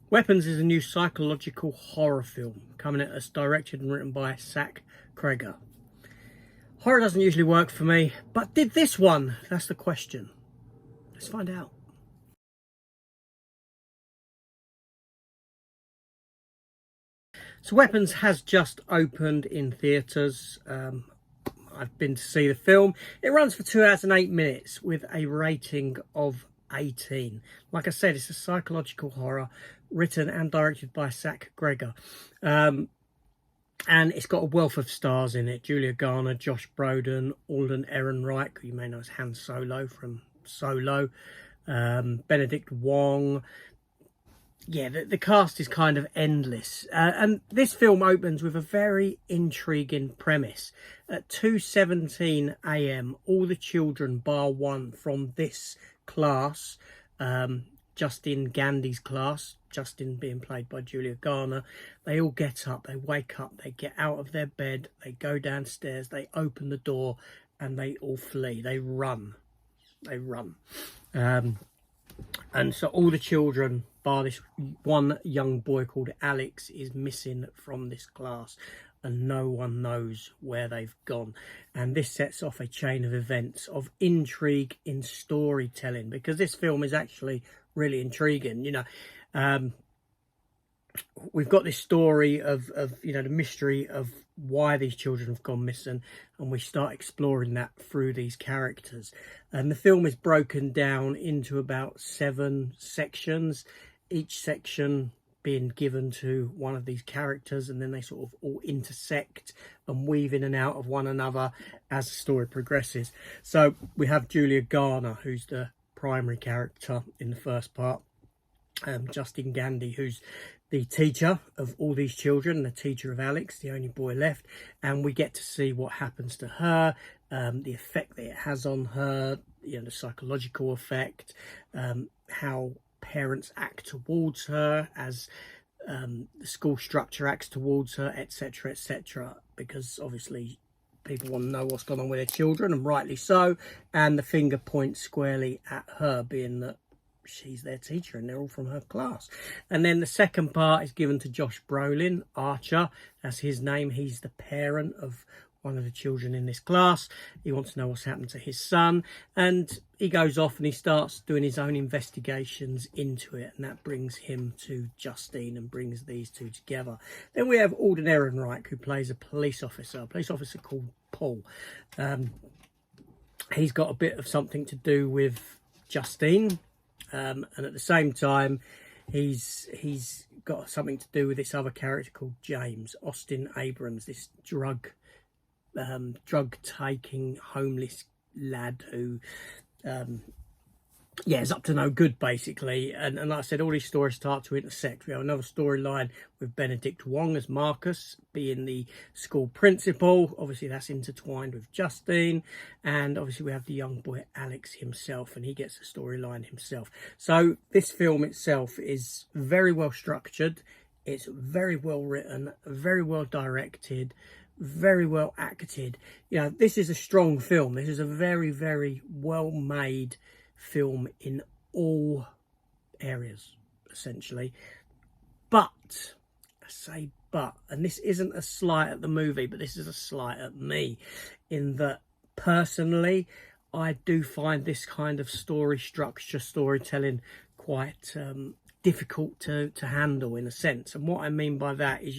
Weapons is a new psychological horror film coming at us, directed and written by Zach Cregger. Horror doesn't usually work for me, but did this one? That's the question. Let's find out. So Weapons has just opened in theatres. I've been to see the film. It runs for 2 hours and 8 minutes with a rating of 18. Like I said, it's a psychological horror written and directed by Zach Cregger. And it's got a wealth of stars in it. Julia Garner, Josh Brolin, Alden Ehrenreich, who you may know as Han Solo from Solo, Benedict Wong. Yeah, the cast is kind of endless. And this film opens with a very intriguing premise. At 2:17 a.m, all the children, bar one from this class, Justin Gandy's class, Justin being played by Julia Garner, they all get up, they wake up, they get out of their bed, they go downstairs, they open the door, and they all flee. They run. And so all the children, bar this one young boy called Alex, is missing from this class, and no one knows where they've gone. And this sets off a chain of events of intrigue in storytelling, because this film is actually really intriguing. You know, we've got this story of you know, the mystery of why these children have gone missing, and we start exploring that through these characters. And the film is broken down into about 7 sections, each section being given to one of these characters, and then they sort of all intersect and weave in and out of one another as the story progresses. So we have Julia Garner, who's the primary character in the first part, Justin Gandy, who's the teacher of all these children, the teacher of Alex, the only boy left, and we get to see what happens to her, the effect that it has on her, you know, the psychological effect, how parents act towards her, as the school structure acts towards her, etc, etc, because obviously people want to know what's gone on with their children, and rightly so, and the finger points squarely at her, being that she's their teacher and they're all from her class. And then the second part is given to Josh Brolin, Archer, that's his name. He's the parent of one of the children in this class. He wants to know what's happened to his son, and he goes off and he starts doing his own investigations into it, and that brings him to Justine and brings these two together. Then we have Alden Ehrenreich, who plays a police officer called Paul. He's got a bit of something to do with Justine, and at the same time he's got something to do with this other character called James Austin Abrams, this drug taking homeless lad who yeah, is up to no good, basically. And like I said, all these stories start to intersect. We have another storyline with Benedict Wong as Marcus, being the school principal. Obviously, that's intertwined with Justine. And obviously, we have the young boy Alex himself, and he gets a storyline himself. So this film itself is very well structured. It's very well written, very well directed, very well acted. You know, this is a strong film. This is a very, very well made film in all areas, essentially. But I say but, and this isn't a slight at the movie, but this is a slight at me, in that personally I do find this kind of story structure, storytelling, quite difficult to handle, in a sense. And what I mean by that is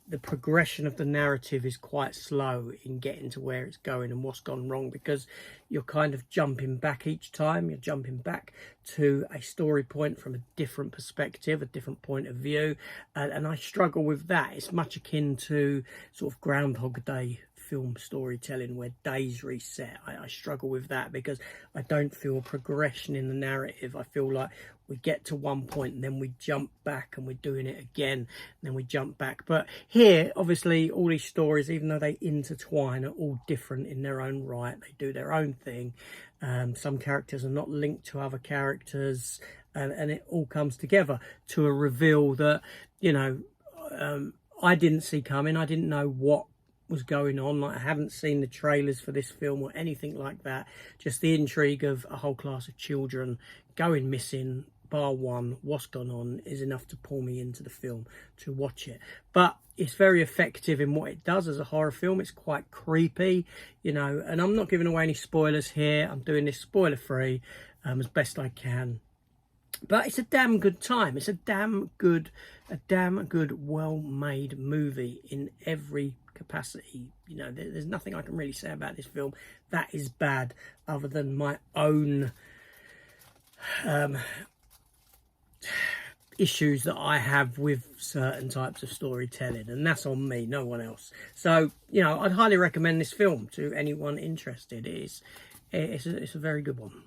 the progression of the narrative is quite slow in getting to where it's going and what's gone wrong, because you're kind of jumping back each time. You're jumping back to a story point from a different perspective, a different point of view, and I struggle with that. It's much akin to sort of Groundhog Day film storytelling, where days reset. I struggle with that because I don't feel a progression in the narrative. I feel like we get to one point and then we jump back and we're doing it again, and then we jump back. But here, obviously, all these stories, even though they intertwine, are all different in their own right. They do their own thing. Some characters are not linked to other characters, and it all comes together to a reveal that, you know, I didn't see coming. I didn't know what was going on. Like, I haven't seen the trailers for this film or anything like that. Just the intrigue of a whole class of children going missing, bar one, what's gone on, is enough to pull me into the film to watch it. But it's very effective in what it does as a horror film. It's quite creepy, you know, and I'm not giving away any spoilers here. I'm doing this spoiler free as best I can. But it's a damn good time. It's a damn good, well-made movie in every capacity. You know, there's nothing I can really say about this film that is bad, other than my own issues that I have with certain types of storytelling, and that's on me, no one else. So, you know, I'd highly recommend this film to anyone interested. It's a very good one.